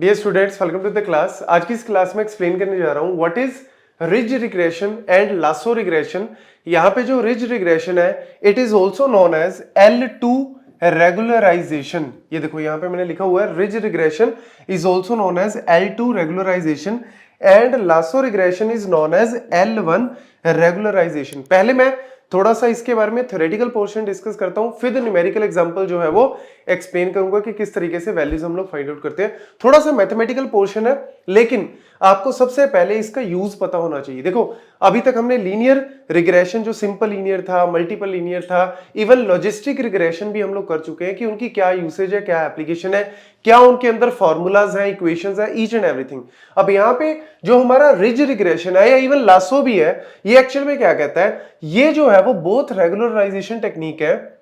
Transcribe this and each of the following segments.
Dear students, welcome to the class. आज की इस क्लास में एक्सप्लेन करने जा रहा हूं what is ridge regression and lasso regression. यहाँ पे जो रिज रिग्रेशन है it is also known as L2 regularisation. ये देखो यहाँ पे मैंने लिखा हुआ है ridge regression is also known as L2 regularisation and lasso regression is known as L1 regularisation. पहले मैं थोड़ा सा इसके बारे में थ्योरेटिकल पोर्शन डिस्कस करता हूं, फिर न्यूमेरिकल एग्जांपल जो है वो एक्सप्लेन करूंगा कि किस तरीके से वैल्यूज हम लोग फाइंड आउट करते हैं। थोड़ा सा मैथमेटिकल पोर्शन है, लेकिन आपको सबसे पहले इसका यूज पता होना चाहिए। देखो, अभी तक हमने लीनियर रिग्रेशन जो सिंपल लीनियर था, मल्टीपल लीनियर था, इवन लॉजिस्टिक रिग्रेशन भी हम लोग कर चुके हैं कि उनकी क्या यूसेज है, क्या एप्लीकेशन है, क्या उनके अंदर फॉर्मूलाज हैं, इक्वेशंस है, ईच एंड एवरीथिंग। अब यहाँ पे जो हमारा रिज रिग्रेशन है या इवन लासो भी है, ये एक्चुअल में क्या कहता है, ये जो है वो बोथ रेगुलराइजेशन टेक्निक है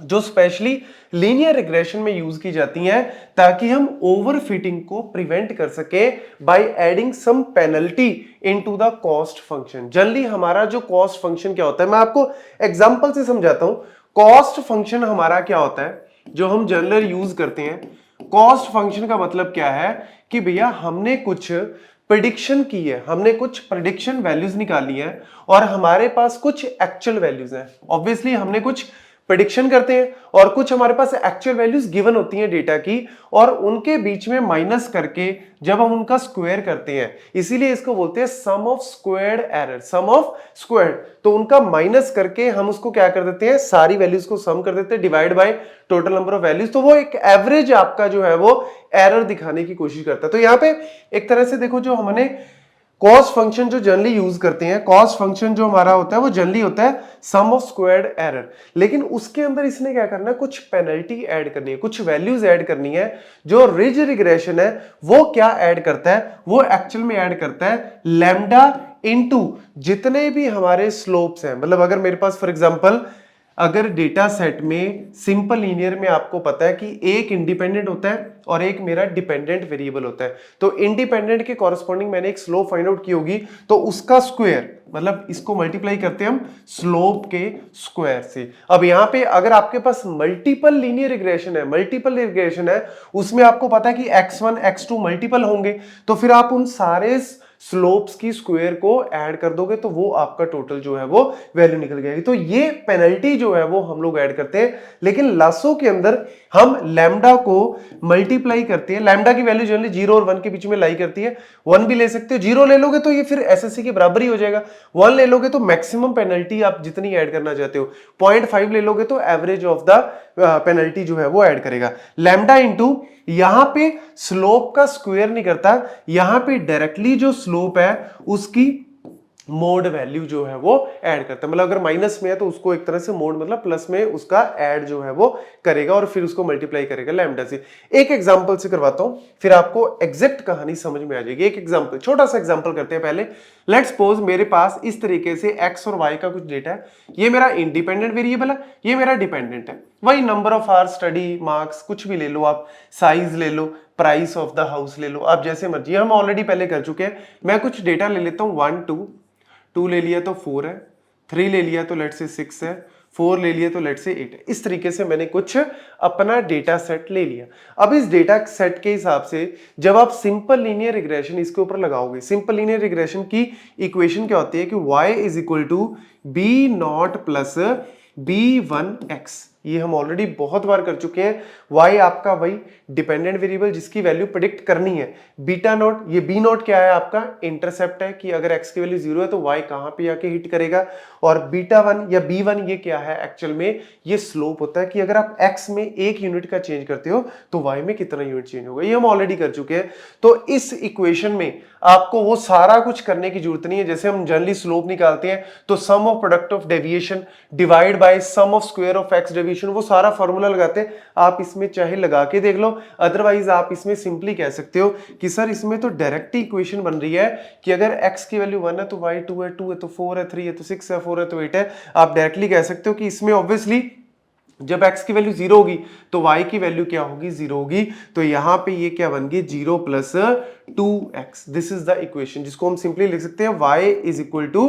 जो स्पेशली लीनियर रिग्रेशन में यूज की जाती हैं ताकि हम ओवरफिटिंग को प्रिवेंट कर सके by adding some penalty into the cost function. Generally हमारा जो कॉस्ट फंक्शन क्या होता है, मैं आपको एग्जांपल से समझाता हूं। कॉस्ट फंक्शन हमारा क्या होता है जो हम जनरल यूज करते हैं। कॉस्ट फंक्शन का मतलब क्या है कि भैया हमने कुछ प्रेडिक्शन की है, हमने कुछ प्रेडिक्शन वैल्यूज निकाली है और हमारे पास कुछ एक्चुअल वैल्यूज हैं। ऑब्वियसली हमने कुछ प्रेडिक्शन करते हैं और कुछ हमारे पास एक्चुअल वैल्यूज गिवन होती हैं डेटा की, और उनके बीच में माइनस करके जब हम उनका स्क्वायर करते हैं, इसीलिए इसको बोलते हैं sum of squared error, sum of squared. तो उनका माइनस करके हम उसको क्या कर देते हैं, सारी वैल्यूज को सम कर देते हैं divide by total number of values. तो वो एक एवरेज आपका जो है वो एरर दिखाने की कोशिश करता है। तो यहाँ पे एक तरह से देखो, जो हमने कॉस्ट फंक्शन जो जनरली यूज करते हैं, कॉस्ट फंक्शन जो हमारा होता है वो जनरली होता है सम ऑफ स्क्वायर्ड एरर, लेकिन उसके अंदर इसने क्या करना है, कुछ पेनल्टी ऐड करनी है, कुछ वैल्यूज ऐड करनी है। जो रिज रिग्रेशन है वो क्या ऐड करता है, वो एक्चुअल में ऐड करता है लैम्डा इनटू जितने भी हमारे स्लोप्स हैं। मतलब अगर मेरे पास फॉर एग्जांपल अगर डेटा सेट में सिंपल लीनियर में आपको पता है कि एक इंडिपेंडेंट होता है और एक मेरा डिपेंडेंट वेरिएबल होता है, तो इंडिपेंडेंट के कॉरस्पॉन्डिंग मैंने एक स्लोप फाइंड आउट की होगी, तो उसका स्क्वायर मतलब इसको मल्टीप्लाई करते हैं हम स्लोप के स्क्वायर से। अब यहां पे अगर आपके पास मल्टीपल लीनियर रिग्रेशन है, मल्टीपल रिग्रेशन है, उसमें आपको पता है कि x1 x2 मल्टीपल होंगे, तो फिर आप उन सारे स्लोप्स की स्क्वायर को ऐड कर दोगे तो वो आपका टोटल जो है वो वैल्यू निकल जाएगी। तो ये पेनल्टी जो है वो हम लोग ऐड करते हैं, लेकिन लासो के अंदर हम लैम्डा को मल्टीप्लाई करते हैं। लैम्डा की वैल्यू जनरली 0 और 1 के बीच में लाई करती है। 1 भी ले सकते हो, 0 ले लोगे तो ये फिर एसएससी के बराबर ही हो जाएगा। 1 ले लोगे तो मैक्सिमम पेनल्टी आप जितनी ऐड करना चाहते हो, 0.5 ले लोगे तो एवरेज ऑफ द पेनल्टी जो है वो ऐड करेगा। लैम्डा इंटू यहां पे स्लोप का स्क्वायर नहीं करता, यहां पे डायरेक्टली जो स्लोप है उसकी मोड वैल्यू जो है वो ऐड करता है। मतलब अगर माइनस में है तो उसको एक तरह से मोड मतलब प्लस में उसका ऐड जो है वो करेगा और फिर उसको मल्टीप्लाई करेगा लैम्डा से। एक एग्जांपल से करवाता हूं, फिर आपको एग्जैक्ट कहानी समझ में आ जाएगी। एक एग्जांपल, छोटा सा एग्जांपल करते हैं पहले। लेट्स सपोज मेरे पास इस तरीके से x और y का कुछ डेटा है। ये मेरा इंडिपेंडेंट वेरिएबल है, ये मेरा डिपेंडेंट है। वही number of hour study, marks, कुछ भी ले लो आप, साइज ले लो, प्राइस ऑफ द हाउस ले लो, आप जैसे मर्जी। हम ऑलरेडी पहले कर चुके हैं। मैं कुछ डेटा ले लेता हूं, 1 2 ले लिया तो 4 है, 3 ले लिया तो लेट से 6 है, 4 ले लिया तो लेट से 8 है। इस तरीके से मैंने कुछ अपना डेटा सेट ले लिया। अब इस डेटा सेट के हिसाब से जब आप सिंपल लीनियर रिग्रेशन इसके ऊपर लगाओगे, सिंपल लीनियर रिग्रेशन की इक्वेशन क्या होती है कि y is equal to b0 plus b1x। ये हम ऑलरेडी बहुत बार कर चुके हैं। y आपका वही डिपेंडेंट वेरिएबल जिसकी वैल्यू प्रेडिक्ट करनी है। बीटा नॉट, ये बी नॉट क्या है, आपका इंटरसेप्ट है कि अगर x की वैल्यू 0 है तो y कहां पे आके हिट करेगा। और बीटा 1 या b1 ये क्या है, एक्चुअल में ये स्लोप होता है कि अगर आप x में 1 यूनिट का चेंज करते हो तो y में कितना यूनिट चेंज होगा। ये हम ऑलरेडी कर चुके हैं। तो इस इक्वेशन में आपको वो सारा कुछ करने की जरूरत नहीं है। जैसे हम जनरली स्लोप निकालते हैं तो sum of product of deviation divide by sum of square of x deviation, वो सारा फॉर्मूला लगाते हैं। आप इसमें चाहे लगा के देख लो, अदरवाइज आप इसमें सिंपली कह सकते हो कि सर इसमें तो डायरेक्ट इक्वेशन बन रही है कि अगर x की वैल्यू 1 है तो y 2 है, 2 है तो 4 है, 3 है तो 6 है, 4 है तो 8 है। आप डायरेक्टली कह सकते हो कि इसमें ऑब्वियसली जब x की वैल्यू 0 होगी तो y की वैल्यू क्या होगी, 0 होगी। तो यहां पे ये क्या बन गई, 0 plus 2x। This is the equation जिसको हम सिंपली लिख सकते हैं y is equal to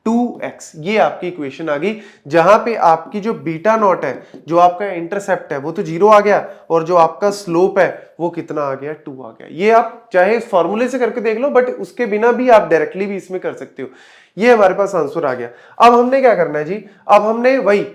2x, ये आपकी इक्वेशन आ गई, जहां पे आपकी जो बीटा नॉट है, जो आपका इंटरसेप्ट है, वो तो 0 आ गया, और जो आपका स्लोप है वो कितना आ गया, 2 आ गया। ये आप चाहे इस फॉर्मूले से करके देख लो, बट उसके बिना भी आप डायरेक्टली भी इसमें कर सकते हो। ये हमारे पास आंसर आ गया। अब हमने क्या करना है जी, अब हमने वही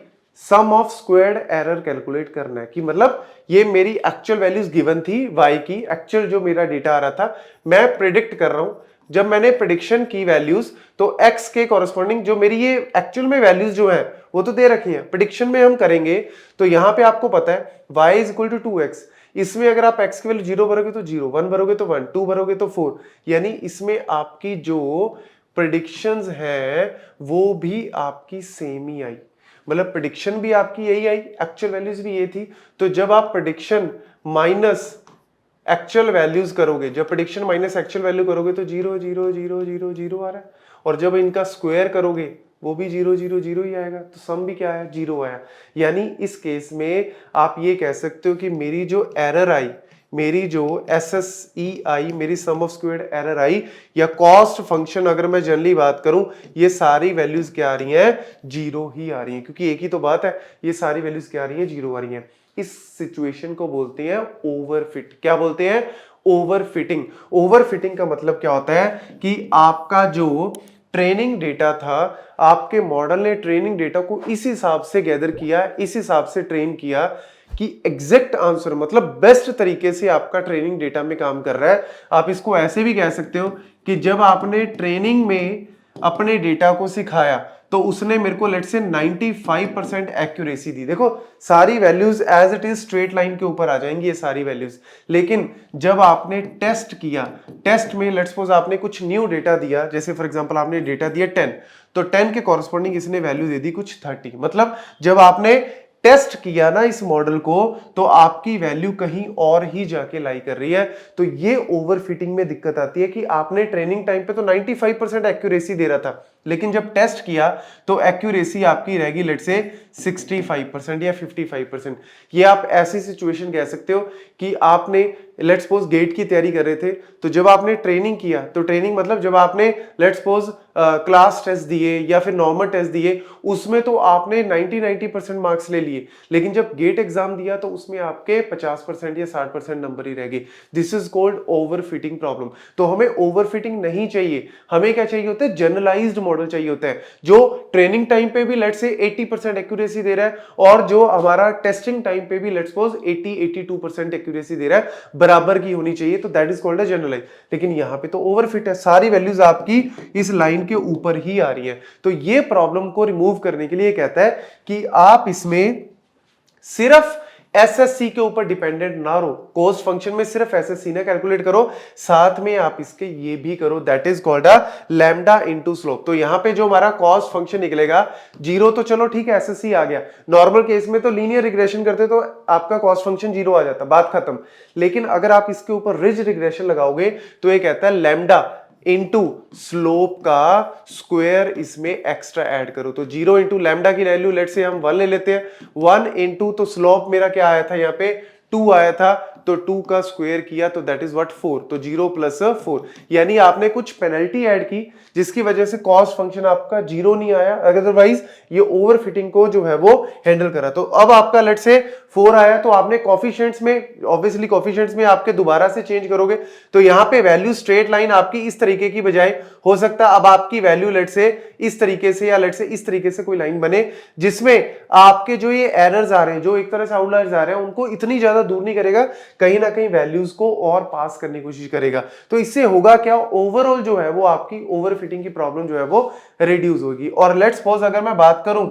सम ऑफ स्क्वायर्ड एरर कैलकुलेट करना है, कि मतलब ये मेरी एक्चुअल वैल्यूज गिवन थी y की, एक्चुअल जो मेरा डेटा आ रहा था, मैं प्रिडिक्ट कर रहा हूं। जब मैंने प्रिडिक्शन की वैल्यूज, तो x के कॉरेस्पॉन्डिंग जो मेरी ये एक्चुअल में वैल्यूज जो है वो तो दे रखी है, प्रिडिक्शन में हम करेंगे तो यहां पे आपको पता है y is equal to 2x। इसमें अगर आप x की वैल्यू 0 भरोगे तो 0, 1 भरोगे तो 1, 2 भरोगे तो 4, यानी इसमें आपकी जो प्रिडिक्शंस है वो भी आपकी सेम ही आई, मतलब प्रेडिक्शन भी आपकी यही आई, एक्चुअल वैल्यूज भी ये थी। तो जब आप प्रेडिक्शन माइनस एक्चुअल वैल्यूज करोगे, जब प्रेडिक्शन माइनस एक्चुअल वैल्यू करोगे तो 0 0 0 0 0 आ रहा है, और जब इनका स्क्वायर करोगे वो भी 0 0 0 ही आएगा, तो सम भी क्या आया, 0 आया। यानी इस केस में आप ये कह सकते हो कि मेरी जो एरर आई, मेरी जो SSE आई, मेरी सम ऑफ स्क्वायर्ड एरर आई, या कॉस्ट फंक्शन अगर मैं जनरली बात करूं, ये सारी वैल्यूज क्या आ रही हैं, 0 ही आ रही हैं, क्योंकि एक ही तो बात है, ये सारी वैल्यूज क्या आ रही हैं, 0 आ रही हैं। इस सिचुएशन को बोलते हैं ओवरफिट। क्या बोलते हैं, ओवरफिटिंग। ओवरफिटिंग का मतलब क्या होता है कि आपका जो ट्रेनिंग डेटा था, आपके मॉडल ने ट्रेनिंग डेटा को इस हिसाब से गैदर किया, इस हिसाब से ट्रेन किया कि एग्जैक्ट आंसर, मतलब बेस्ट तरीके से आपका ट्रेनिंग डेटा में काम कर रहा है। आप इसको ऐसे भी कह सकते हो कि जब आपने ट्रेनिंग में अपने डेटा को सिखाया तो उसने मेरे को लेट से 95% एक्यूरेसी दी। देखो सारी values as it is straight line के ऊपर आ जाएंगी ये सारी वैल्यूज, लेकिन जब आपने टेस्ट किया, टेस्ट में लेट्स सपोज आपने कुछ न्यू डेटा दिया, जैसे फॉर एग्जांपल आपने डेटा दिया 10, तो 10 के कॉरस्पॉन्डिंग इसने वैल्यू दे दी कुछ 30, मतलब जब आपने टेस्ट किया ना इस मॉडल को, तो आपकी वैल्यू कहीं और ही जाके लाई कर रही है। तो ये ओवरफिटिंग में दिक्कत आती है कि आपने ट्रेनिंग टाइम पे तो 95% एक्यूरेसी दे रहा था, लेकिन जब टेस्ट किया तो एक्यूरेसी आपकी रहेगी लेट से 65% या 55%। ये आप ऐसी सिचुएशन कह सकते हो कि आपने लेट्स सपोज गेट की तैयारी कर रहे थे, तो जब आपने ट्रेनिंग किया, तो ट्रेनिंग मतलब जब आपने लेट्स सपोज क्लास टेस्ट दिए या फिर नॉर्मल टेस्ट दिए, उसमें तो आपने 90% मार्क्स ले लिए, लेकिन जब गेट एग्जाम दिया तो उसमें आपके 50% या 60% नंबर ही रह गए। This is called overfitting problem. तो हमें ओवरफिटिंग नहीं चाहिए, हमें क्या चाहिए होता है, जनरलाइज्ड मॉडल चाहिए होता है, जो ट्रेनिंग टाइम पे भी लेट्स से 80% एक्यूरेसी दे रहा है, और जो हमारा टेस्टिंग टाइम पे भी लेट्स सपोज 80-82% एक्यूरेसी दे रहा है, बराबर की होनी चाहिए, तो that is called a generalise. लेकिन यहां पे तो ओवरफिट है, सारी वैल्यूज आपकी इस लाइन के ऊपर ही आ रही है। तो ये प्रॉब्लम को रिमूव करने के लिए कहता है कि आप इसमें सिर्फ एसएससी के ऊपर डिपेंडेंट ना रहो, कॉस्ट फंक्शन में सिर्फ एसएससी ना कैलकुलेट करो, साथ में आप इसके ये भी करो, that is called a lambda into slope. तो यहां पे जो हमारा कॉस्ट फंक्शन निकलेगा 0, तो चलो ठीक है एसएससी आ गया, नॉर्मल केस में तो लीनियर रिग्रेशन करते तो आपका कॉस्ट फंक्शन 0 आ जाता, बात खत्म। लेकिन अगर आप इसके ऊपर रिज रिग्रेशन लगाओगे तो ये कहता है लैम्डा इनटू स्लोप का स्क्वायर इसमें एक्स्ट्रा ऐड करो। तो 0 इंटू लैम्डा की वैल्यू लेट से हम 1 ले लेते हैं, 1 इंटू तो स्लोप मेरा क्या आया था, यहाँ पे 2 आया था, तो 2 का स्क्वायर किया तो दैट इज व्हाट 4, तो 0 प्लस 4, यानी आपने कुछ पेनल्टी ऐड की जिसकी वजह से कॉस्ट फंक्शन आपका 0 नहीं आया, अदरवाइज ये ओवरफिटिंग को जो है वो हैंडल करा। तो अब आपका लेट से 4 आया, तो आपने कोफिशिएंट्स में, ऑब्वियसली कोफिशिएंट्स में आपके दोबारा से चेंज करोगे, तो यहां पे वैल्यू स्ट्रेट लाइन आपकी इस तरीके की बजाय हो सकता है अब आपकी वैल्यू लेट से इस तरीके से या लेट से इस तरीके से कोई लाइन बने, जिसमें आपके जो ये एरर्स आ रहे हैं, जो एक तरह से आउटलायर्स आ रहे हैं, उनको इतनी ज्यादा दूर नहीं करेगा, कहीं ना कहीं वैल्यूज को और पास करने की कोशिश करेगा। तो इससे होगा क्या, ओवरऑल जो है वो आपकी ओवरफिटिंग की प्रॉब्लम जो है वो रिड्यूस होगी। और लेट्स सपोज अगर मैं बात करूं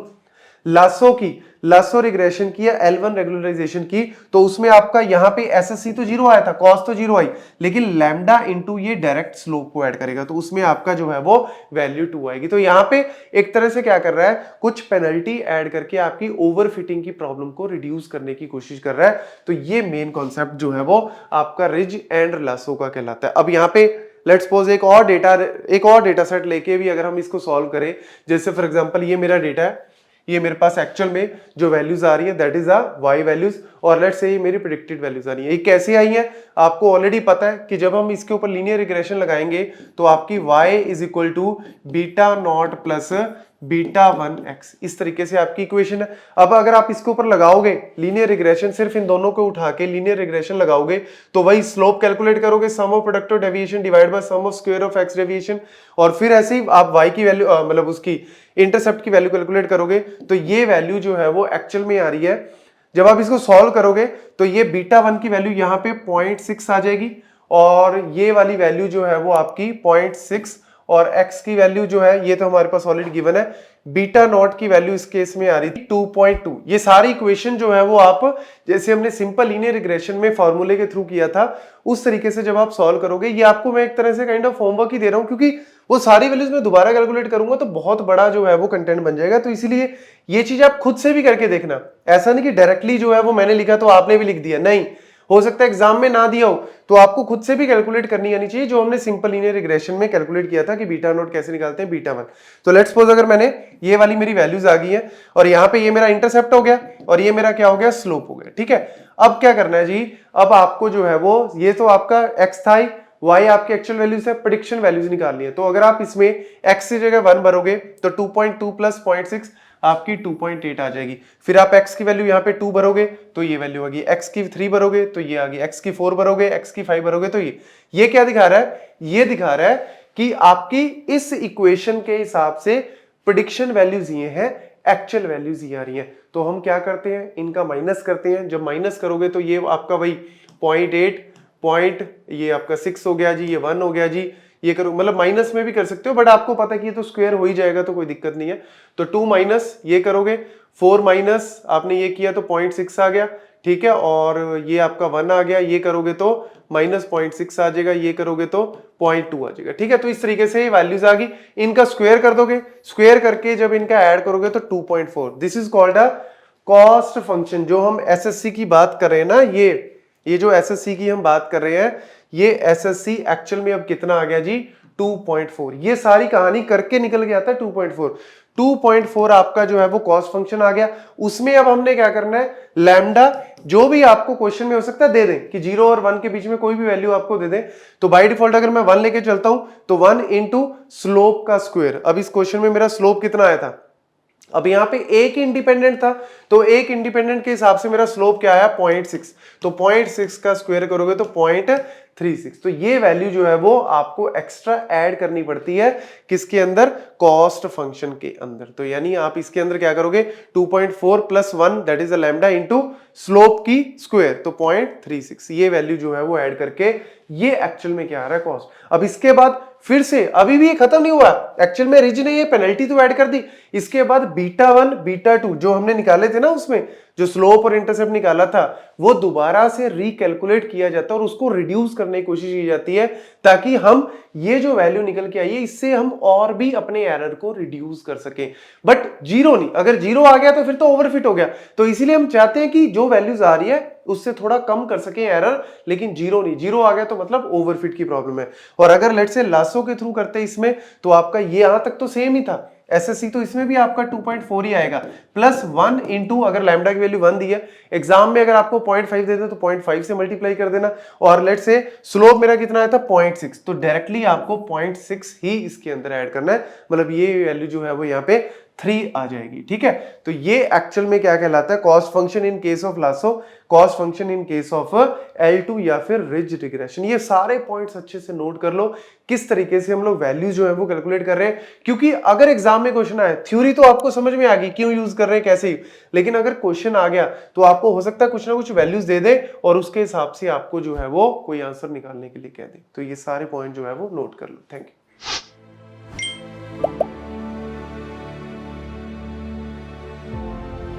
लासो की, लासो रिग्रेशन की या L1 रेगुलराइजेशन की, तो उसमें आपका यहां पे एसएससी तो 0 आया था, कॉस्ट तो 0 आई, लेकिन लैम्डा इनटू ये डायरेक्ट स्लोप को ऐड करेगा, तो उसमें आपका जो है वो वैल्यू 2 आएगी। तो यहां पे एक तरह से क्या कर रहा है, कुछ पेनल्टी ऐड करके आपकी ओवरफिटिंग की प्रॉब्लम को रिड्यूस करने की कोशिश कर रहा है। तो ये मेन कॉन्सेप्ट जो है वो आपका रिज एंड लासो का कहलाता है। अब यहां पे लेट्स सपोज एक और डेटा सेट लेके भी अगर हम इसको सॉल्व करें, जैसे फॉर एग्जांपल ये मेरा डेटा है, ये मेरे पास एक्चुअल में जो वैल्यूज आ रही है that is a Y values, और लेट्स से ये मेरी प्रिडिक्टेड वैल्यूज आ रही है। ये कैसे आई है आपको ऑलरेडी पता है कि जब हम इसके ऊपर लीनियर रिग्रेशन लगाएंगे तो आपकी y is equal to beta nought plus beta 1x, इस तरीके से आपकी इक्वेशन है। अब अगर आप इसके ऊपर लगाओगे लीनियर रिग्रेशन, सिर्फ इन दोनों को उठा के लीनियर रिग्रेशन लगाओगे तो वही स्लोप कैलकुलेट करोगे, sum of product of deviation divide by sum of square of x deviation, और फिर ऐसे ही आप y की वैल्यू मतलब उसकी इंटरसेप्ट की वैल्यू कैलकुलेट करोगे तो ये वैल्यू जो है वो एक्चुअल में आ रही है। जब आप इसको सॉल्व करोगे तो ये बीटा 1 की वैल्यू यहाँ पे 0.6 आ जाएगी, और ये वाली वैल्यू जो है वो आपकी 0.6, और x की वैल्यू जो है ये तो हमारे पास ऑलरेडी गिवन है, बीटा नॉट की वैल्यू इस केस में आ रही थी 2.2। ये सारी इक्वेशन जो है वो आप जैसे हमने सिंपल लीनियर रिग्रेशन में फॉर्मूले के थ्रू किया था उस तरीके से जब आप सॉल्व करोगे, ये आपको मैं एक तरह से काइंड ऑफ होमवर्क ही दे रहा हूं, क्योंकि वो सारी वैल्यूज में दोबारा कैलकुलेट करूंगा तो बहुत बड़ा जो है वो कंटेंट बन जाएगा। तो इसीलिए ये चीज आप खुद से भी करके देखना, ऐसा नहीं कि डायरेक्टली जो है वो मैंने लिखा तो आपने भी लिख दिया, नहीं, हो सकता है एग्जाम में ना दिया हो तो आपको खुद से भी कैलकुलेट करनी आनी चाहिए, जो हमने सिंपल लीनियर रिग्रेशन में कैलकुलेट किया था कि बीटा नोट कैसे निकालते हैं बीटा 1। तो लेट्स सपोज अगर मैंने ये वाली मेरी वैल्यूज आ गई है और यहाँ पे ये मेरा इंटरसेप्ट हो गया और ये मेरा क्या हो गया, स्लोप हो गया, ठीक है। अब क्या करना है जी, अब आपको जो है वो ये तो आपका x था, y आपके एक्चुअल वैल्यूज है, प्रेडिक्शन वैल्यूज निकालनी है। तो अगर आप इसमें x की जगह 1 भरोगे तो 2.2 प्लस 0.6 आपकी 2.8 आ जाएगी। फिर आप x की वैल्यू यहाँ पे 2 भरोगे तो ये वैल्यू आ गई, x की 3 भरोगे तो ये आ गई, x की 4 भरोगे, x की 5 भरोगे तो ये क्या दिखा रहा है, ये दिखा रहा है कि आपकी इस इक्वेशन के हिसाब से प्रेडिक्शन वैल्यूज ये हैं, एक्चुअल वैल्यूज ये आ रही हैं। तो हम क्या करते हैं, इनका माइनस करते हैं। जब माइनस करोगे तो ये आपका वही 0.8 ये आपका 6 हो गया जी, ये 1 हो गया जी, ये करो मतलब माइनस में भी कर सकते हो, बट आपको पता है कि ये तो स्क्वायर हो ही जाएगा तो कोई दिक्कत नहीं है। तो 2 माइनस ये करोगे, 4 माइनस आपने ये किया तो 0.6 आ गया, ठीक है, और ये आपका 1 आ गया, ये करोगे तो माइनस 0.6 आ जाएगा, ये करोगे तो 0.2 आ जाएगा, ठीक है। तो इस तरीके से वैल्यूज आ गई, इनका स्क्वायर कर दोगे, स्क्वायर करके जब इनका ऐड करोगे तो 2.4, this is called a cost function. जो हम एसएससी की बात कर रहे हैं ना, ये जो एसएससी की हम बात कर रहे हैं, ये एसएससी एक्चुअल में अब कितना आ गया जी, 2.4। ये सारी कहानी करके निकल गया था 2.4 आपका जो है वो कॉस्ट फंक्शन आ गया। उसमें अब हमने क्या करना है, लैम्डा जो भी आपको क्वेश्चन में हो सकता है दे दें कि 0 और 1 के बीच में कोई भी वैल्यू आपको दे दें, तो बाय डिफॉल्ट अगर मैं 1 लेके चलता हूं तो 1 इंटू स्लोप का स्क्वायर। अब इस क्वेश्चन में मेरा स्लोप कितना आया था, अब यहां पे एक इंडिपेंडेंट था तो एक इंडिपेंडेंट के हिसाब से मेरा स्लोप क्या आया, 0.6, तो 0.6 का स्क्वायर करोगे तो 0.36। तो ये वैल्यू जो है वो आपको एक्स्ट्रा ऐड करनी पड़ती है किसके अंदर, कॉस्ट फंक्शन के अंदर। तो यानी आप इसके अंदर क्या करोगे, 2.4 plus 1 that is a lambda into slope की स्क्वायर, तो 0.36 ये वैल्यू जो है वो ऐड करके ये एक्चुअल में क्या आ रहा है, कॉस्ट। अब इसके बाद फिर से अभी भी ये खत्म नहीं हुआ, एक्चुअल में रिज ने ये पेनल्टी तो ऐड कर दी। इसके बाद बीटा 1 बीटा 2 जो हमने निकाले थे ना, उसमें जो स्लोप और इंटरसेप्ट निकाला था वो दोबारा से रिकैलकुलेट किया जाता है और उसको रिड्यूस करने की कोशिश की जाती है ताकि हम ये जो वैल्यू निकल के आई है इससे हम और भी अपने एरर को रिड्यूस कर सके। बट जीरो नहीं, अगर जीरो आ गया तो फिर तो ओवरफिट हो गया। तो इसीलिए हम चाहते हैं कि जो वैल्यूज आ रही है उससे थोड़ा कम कर सके एरर, लेकिन जीरो नहीं, जीरो आ गया तो मतलब ओवरफिट की प्रॉब्लम है। और अगर लेट से लासो के थ्रू करते इसमें तो आपका ये यहां तक तो सेम ही था एसएससी, तो इसमें भी आपका 2.4 ही आएगा प्लस 1 इंटू अगर लैम्डा की वैल्यू 1 दी है, एग्जाम में अगर आपको 0.5 दे दे तो 0.5 से मल्टीप्लाई कर देना, और लेट से स्लोप मेरा कितना आया था 0.6, तो डायरेक्टली आपको 0.6 ही इसके अंदर ऐड करना है, मतलब ये वैल्यू जो है वो यहाँ पे 3 आ जाएगी, ठीक है। तो ये एक्चुअल में क्या कहलाता है, cost function in case of lasso, cost function in case of L2 या फिर रिज रिग्रेशन। ये सारे पॉइंट्स अच्छे से नोट कर लो किस तरीके से हम लोग वैल्यू जो है वो कैलकुलेट कर रहे हैं, क्योंकि अगर एग्जाम में क्वेश्चन आए, थ्योरी तो आपको समझ में आ गई क्यों यूज कर रहे हैं कैसे, लेकिन अगर क्वेश्चन आ गया तो आपको हो सकता है कुछ ना कुछ वैल्यूज दे दे और उसके हिसाब से आपको जो है वो कोई आंसर निकालने के लिए कह दे। तो ये सारे पॉइंट जो है वो नोट कर लो। Thank you.